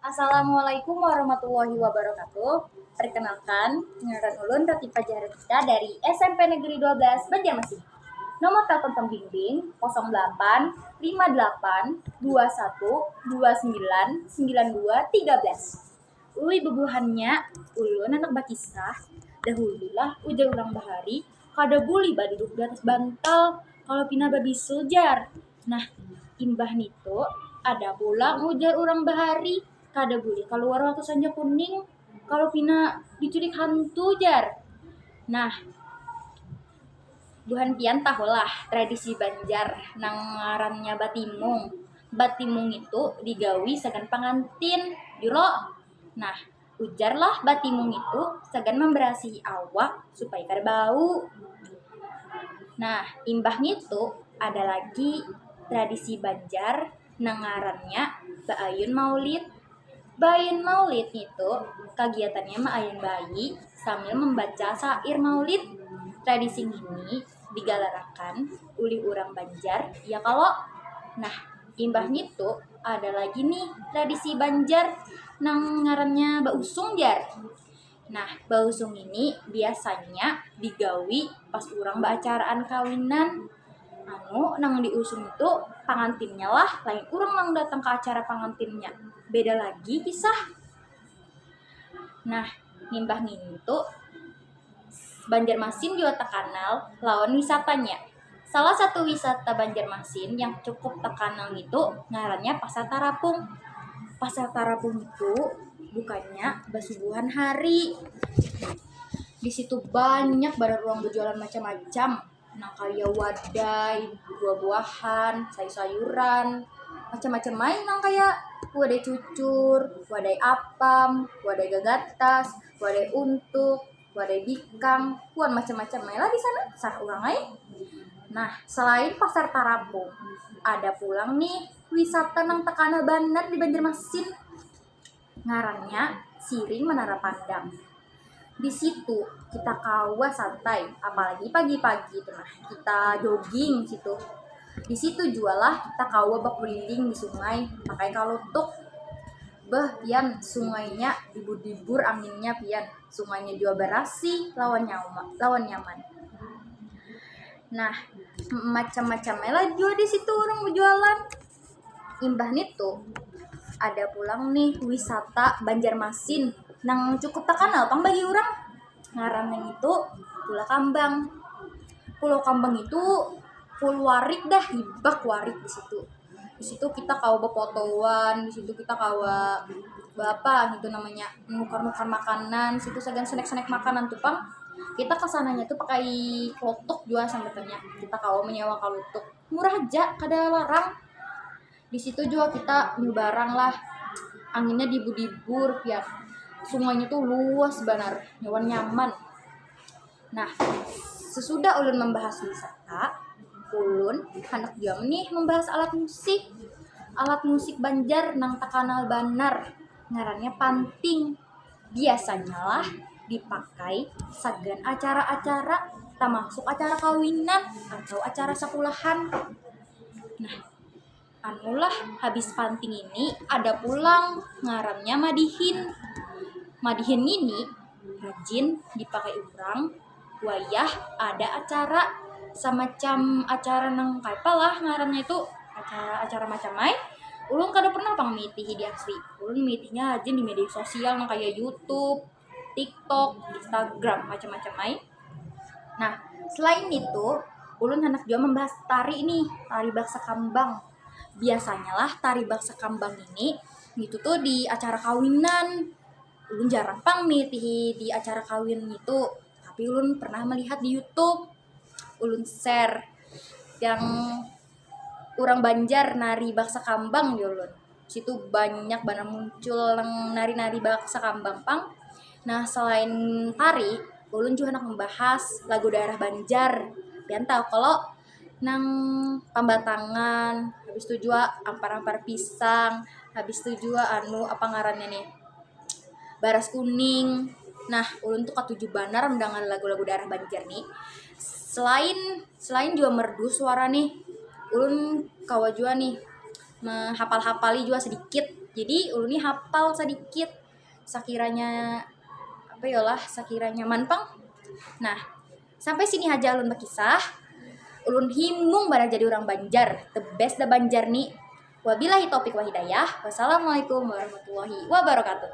Assalamualaikum warahmatullahi wabarakatuh. Perkenalkan, ngaran ulun Ratifa Jahartika dari SMP Negeri 12 Banjarmasin. Nomor telepon pembimbing 08 58 21 29 92 13. Ui bebuhannya, ulun anak bakisah. Dahulilah ujar ulang bahari, kada buli duduk di atas bantal kalau pina babi sujar. Nah, imbah nito ada pula ujar orang bahari, kada boleh keluar waktu sanja kuning kalau pina diculik hantu jar. Nah, buhan pian tahulah tradisi Banjar nang ngarannya batimung. Batimung itu digawi sagan pangantin juro. Nah, ujarlah batimung itu sagan memberasihi awak supaya kada bau. Nah, imbahnya itu ada lagi tradisi Banjar nang ngarannya Baayun Maulid. Baayun Maulid itu kegiatannya maayan bayi sambil membaca syair Maulid. Tradisi ini digalarakan oleh orang Banjar ya kalau. Nah, imbahnya itu ada lagi nih tradisi Banjar nang ngarannya Bausung jar. Nah, bausung ini biasanya digawi pas urang baacaraan kawinan. Nang diusung itu pangantinnya lah, lain urang nang datang ke acara pangantinnya. Beda lagi kisah. Nah, nimbah ngintu Banjarmasin juga terkenal lawan wisatanya. Salah satu wisata Banjarmasin yang cukup terkenal itu ngarannya Pasar Tarapung. Pasar Tarapung itu bukannya basubuhan hari. Di situ banyak barang ruang berjualan macam-macam. Nah, kayak wadai, buah-buahan, sayur-sayuran, macam-macam main nang kayak wadai cucur, wadai apam, wadai gagatas, wadai untuk, wadai bikang, puan macam-macam main lah di sana. Sarah urang ai. Nah, selain Pasar Tarapung, ada pulang nih wisata nang tekana banar di Banjarmasin. Ngarannya Siring Menara Pandang. Di situ kita kawa santai, apalagi pagi-pagi itu nah kita jogging situ. Di situ jualah kita kawa berkeliling di sungai pakai kalutuk. Pian sungainya dibur-dibur anginnya pian. Sungainya juga berasi lawan nyaman. Nah, macam-macamnya lah jual di situ orang berjualan. Imbah nitu ada pulang nih wisata Banjarmasin nang cukup terkenal pang bagi orang. Ngarannya itu Pulau Kambang. Pulau Kambang itu full warik dah, hibak warik di situ. Di situ kita kawa bepotoan, di situ kita kawa apa gitu namanya, nukar-nukar makanan, situ segan snack-snack makanan tuh pang. Kita kesananya tuh pakai klotok juga sambatnya. Kita kawa menyewa kalutuk. Murah aja, kada larang. Di situ juga kita nyebarang lah. Anginnya dibur-dibur ya. Sungainya tuh luas banar, nyaman. Nah, sesudah ulun membahas wisata, ulun hendak juga nih membahas alat musik. Alat musik Banjar nang terkenal banar, ngarannya panting. Biasanya lah dipakai sagan acara-acara, termasuk acara kawinan atau acara sekolahan. Nah, anulah habis panting ini ada pulang ngarannya madihin. Madihin ini rajin dipakai orang wayah ada acara semacam acara nang lah ngarannya itu acara macam mai. Ulun kada pernah pang mitihi di asli. Ulun mitinya rajin di media sosial nang kayak YouTube, TikTok, Instagram macam-macam mai. Nah, selain itu ulun hendak juga membahas tari baksa kambang. Biasanya lah tari baksa kambang ini gitu tuh di acara kawinan. Ulun jarang pang mitihi di acara kawin itu, tapi ulun pernah melihat di YouTube. Ulun share yang orang Banjar nari baksa kambang di ulun. Situ banyak banget muncul yang nari-nari baksa kambang pang. Nah, selain tari, ulun juga nak membahas lagu daerah Banjar. Pian tahu kalau nang pambatangan, habis itu juga ampar-ampar pisang, habis itu juga apa ngarannya nih? Baras kuning. Nah, ulun tuh ketujuh banar mendengar lagu-lagu daerah Banjar nih. Selain juga merdu suara nih, ulun kawa juga nih menghafal-hafali juga sedikit Jadi ulun nih hafal sedikit sakiranya sakiranya manpang. Nah, sampai sini aja ulun berkisah. Ulun himung bara jadi orang Banjar, the best da Banjar nih. Wabillahi taufik wa hidayah. Wassalamualaikum warahmatullahi wabarakatuh.